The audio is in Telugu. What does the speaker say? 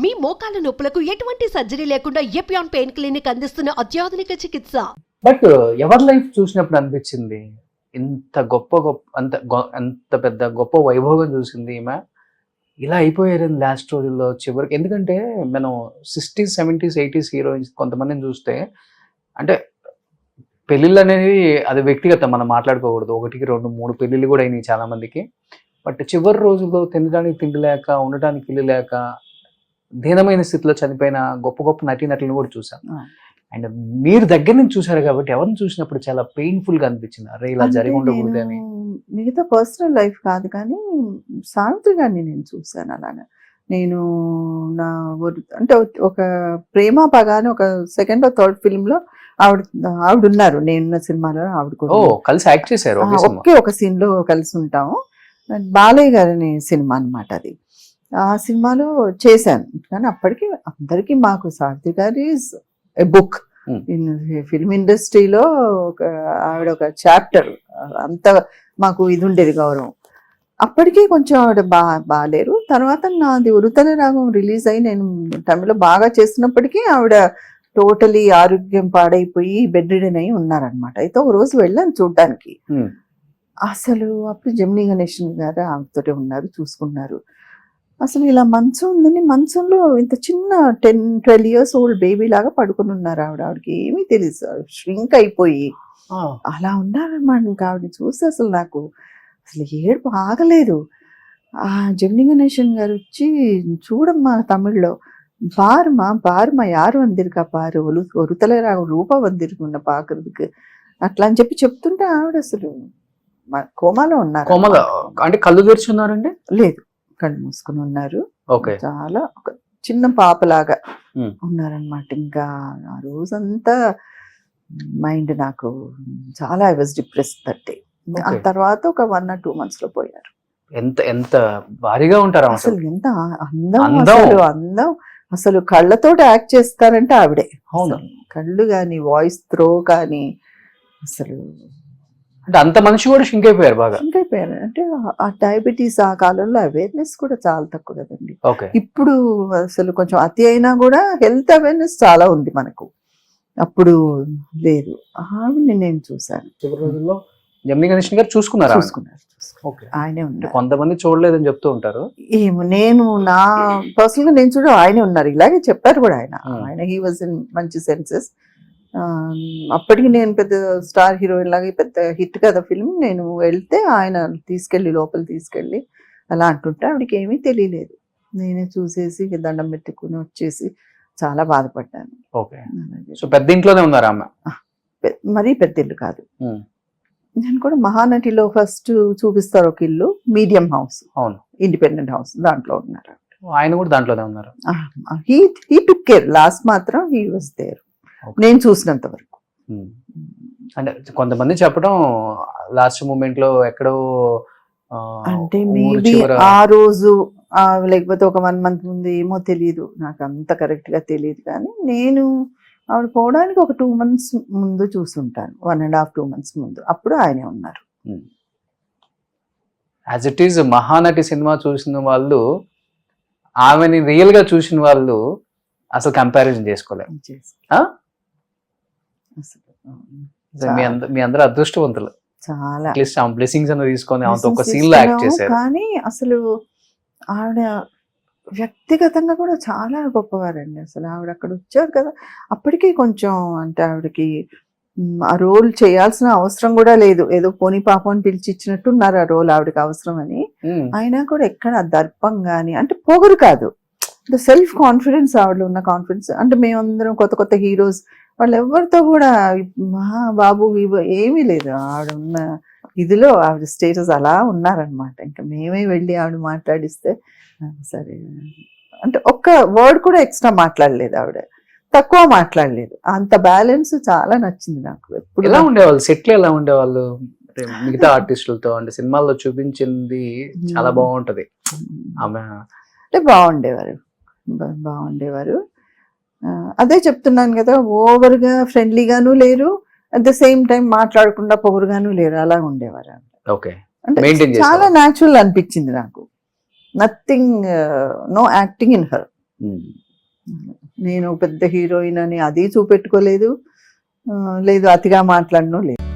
మీ మోకాల నొప్పులకు ఎటువంటి సర్జరీ లేకుండా ఎపియాన్ పెయిన్ క్లినిక్ అందిస్తున్న అత్యాధునిక చికిత్స. బట్ ఎవరి లైఫ్ చూసినప్పుడు అనిపించింది ఇంత అంత పెద్ద గొప్ప వైభోగం చూసింది ఈమె ఇలా అయిపోయారు లాస్ట్ రోజుల్లో చివరికి. ఎందుకంటే మనం 60s 70s 80s హీరోయిన్స్ కొంతమందిని చూస్తే అంటే పెళ్ళిళ్ళు అనేది అది వ్యక్తిగతం, మనం మాట్లాడుకోకూడదు. 1, 2, 3 పెళ్ళిళ్ళు కూడా అయినాయి చాలా మందికి. బట్ చివరి రోజుల్లో తినడానికి తిండి లేక, ఉండటానికి ఇల్లు లేక, దీనమైన స్థితిలో చనిపోయిన గొప్ప గొప్ప నటీనటులను కూడా చూసాం. అండ్ మీరు దగ్గర నుంచి చూసారు కాబట్టి ఎవరిని చూసినప్పుడు చాలా పెయిన్ఫుల్ గా అనిపించింది, అరే ఇలా జరిగి ఉండకూడదు అని. మిగతా పర్సనల్ లైఫ్ కాదు కానీ సావిత్రి గారిని నేను చూసాను. అలాగా నేను నా అంటే ఒక ప్రేమ పగానే ఒక సెకండ్ ఆర్ థర్డ్ ఫిల్మ్ లో ఆవిడ ఉన్నారు. నేనున్న సినిమాలో ఆవిడ కూడా కలిసి యాక్ట్ చేశారు. ఒక సీన్ లో కలిసి ఉంటాము. బాలయ్య గారి సినిమా అన్నమాట అది. ఆ సినిమాలో చేశాను. కానీ అప్పటికి అందరికీ మాకు సావిత్రి గారి ఎ బుక్ ఇన్ ఫిల్మ్ ఇండస్ట్రీలో. ఆవిడ ఒక చాప్టర్, అంత మాకు ఇది ఉండేది గౌరవం. అప్పటికీ కొంచెం ఆవిడ బాగాలేరు. తర్వాత నాది ఉరుతల రాగం రిలీజ్ అయ్యి నేను తమిళలో బాగా చేస్తున్నప్పటికీ ఆవిడ టోటలీ ఆరోగ్యం పాడైపోయి బెడ్ రిడెన్ అయి ఉన్నారనమాట. అయితే ఒక రోజు వెళ్ళాను చూడ్డానికి. అసలు అప్పుడు జమినీ గణేషన్ గారు ఆమెతోటే ఉన్నారు, చూసుకున్నారు. అసలు ఇలా మంచం ఉందని, మంచంలో ఇంత చిన్న 10-12 years ఓల్డ్ బేబీ లాగా పడుకుని ఉన్నారు. ఆవిడకి ఏమీ తెలియదు, ష్రింక్ అయిపోయి అలా ఉన్నారన్నమాట. ఇంకా ఆవిడని చూస్తే అసలు నాకు అసలు ఏడుపు ఆగలేదు. ఆ జమినీ గణేషన్ గారు వచ్చి, చూడమ్మా తమిళ్లో பாருமா யாரும் வந்திருக்கா பாரு, ஒருத்தல ரூபா வந்திருக்கு உன்னை பாக்குறதுக்கு అట్లా అని చెప్తుంటే ఆవిడ అసలు కోమాలో ఉన్నారు. కోమాలో అంటే కళ్ళు తెరిచున్నారండి? లేదు, కళ్ళు మూసుకుని ఉన్నారు. చాలా ఒక చిన్న పాపలాగా ఉన్నారనమాట. ఇంకా ఆ రోజంతా మైండ్ నాకు చాలా I was depressed that day. ఆ తర్వాత ఒక 1 or 2 months లో పోయారు. ఎంత భారీగా ఉంటారు అసలు, ఎంత అందం. అసలు కళ్ళతో యాక్ట్ చేస్తారంటే ఆవిడే. కళ్ళు కానీ, వాయిస్ త్రో కానీ, అసలు అంటే అంత మనిషి కూడా షింక్ అయిపోయారు, బాగా షింక్ అయిపోయారు. అంటే ఆ డయాబెటీస్ ఆ కాలంలో అవేర్నెస్ కూడా చాలా తక్కువ కదండి. ఇప్పుడు అసలు కొంచెం అతి అయినా కూడా హెల్త్ అవేర్నెస్ చాలా ఉంది మనకు, అప్పుడు లేదు. ఆవిడని నేను చూసాను. చివరి రోజుల్లో జమినీ గణేషన్ గారు చూసుకున్నారు. ఆయనే ఉన్నారు. కొంతమంది చూడలేదని చెప్తూ ఉంటారు. ఏమో, నేను నా పర్సనల్ గా నేను చూడ ఆయనే ఉన్నారు. ఇలాగే చెప్పారు కూడా ఆయన హీ వాజ్ ఇన్ మంచి సెన్సెస్. అప్పటికి నేను పెద్ద స్టార్ హీరోయిన్ లాగా పెద్ద హిట్ కదా ఫిల్మ్. నేను వెళ్తే ఆయన లోపల తీసుకెళ్ళి అలా అంటుంటే ఆవిడకి ఏమీ తెలియలేదు. నేనే చూసేసి దండం పెట్టుకుని వచ్చేసి చాలా బాధపడ్డాను. పెద్ద ఇంట్లోనే ఉన్నారు అమ్మ? మరీ పెద్ద ఇల్లు కాదు. నేను కూడా మహానటిలో ఫస్ట్ చూపిస్తారు ఒక ఇల్లు, మీడియం హౌస్, ఇండిపెండెంట్ హౌస్, దాంట్లో ఉన్నారు. ఆయన కూడా దాంట్లోనే ఉన్నారు. He took care. లాస్ట్ మాత్రం హీ వాజ్ దేర్, నేను చూసినంత వరకు. అంటే కొంతమంది చెప్పడం లాస్ట్ మూమెంట్ లో ఎక్కడో, అంటే మేబీ ఆ రోజు లేకపోతే ఒక 1 month ముందు, ఏమో తెలియదు నాకు, అంత కరెక్ట్ గా తెలియదు. కానీ నేను ఆవిడ పోవడానికి ఒక 2 months ముందు చూసుంటాను, 1.5 2 months ముందు. అప్పుడు ఆయనే ఉన్నారు. As it is Mahanati cinema చూసిన వాళ్ళు, ఆమెని రియల్ గా చూసిన వాళ్ళు అసలు కంపారిజన్ చేసుకోలేము. మీ అందరూ అదృష్టవంతులు. చాలా బ్లెస్సింగ్స్ అని తీసుకొని ఒక సీన్ లో యాక్ట్ చేశారు. కానీ అసలు ఆవిడ వ్యక్తిగతంగా కూడా చాలా గొప్పవారండి. అసలు ఆవిడ అక్కడ వచ్చారు కదా, అప్పటికీ కొంచెం అంటే ఆవిడకి ఆ రోల్ చేయాల్సిన అవసరం కూడా లేదు. ఏదో పోనీ పాపం అని పిలిచి ఇచ్చినట్టున్నారు ఆ రోల్ ఆవిడకి అవసరం అని. అయినా కూడా ఎక్కడ దర్పం గాని, అంటే పొగరు కాదు, అంటే సెల్ఫ్ కాన్ఫిడెన్స్. ఆవిడ ఉన్న కాన్ఫిడెన్స్ అంటే మేమందరం కొత్త హీరోస్ వాళ్ళు ఎవరితో కూడా బాబు ఏమీ లేదు. ఆవిడ ఉన్న ఇదిలో ఆవిడ స్టేటస్ అలా ఉన్నారనమాట. ఇంకా మేమే వెళ్ళి ఆవిడ మాట్లాడిస్తే సరే అంటే ఒక్క వర్డ్ కూడా ఎక్స్ట్రా మాట్లాడలేదు ఆవిడ, తక్కువ మాట్లాడలేదు. అంత బ్యాలెన్స్ చాలా నచ్చింది నాకు. ఎప్పుడు ఎలా ఉండేవాళ్ళు సెట్లు, ఎలా ఉండేవాళ్ళు మిగతా ఆర్టిస్టులతో? అంటే సినిమాల్లో చూపించింది చాలా బాగుంటది ఆమె. అంటే బాగుండేవారు. అదే చెప్తున్నాను కదా, ఓవర్గా ఫ్రెండ్లీగాను లేరు, అట్ ద సేమ్ టైం మాట్లాడకుండా పొగరుగాను లేరు, అలా ఉండేవారు. అంటే చాలా న్యాచురల్ అనిపించింది నాకు. Nothing, no acting in her. నేను పెద్ద హీరోయిన్ అని అది చూపెట్టుకోలేదు, లేదు అతిగా మాట్లాడను లేదు.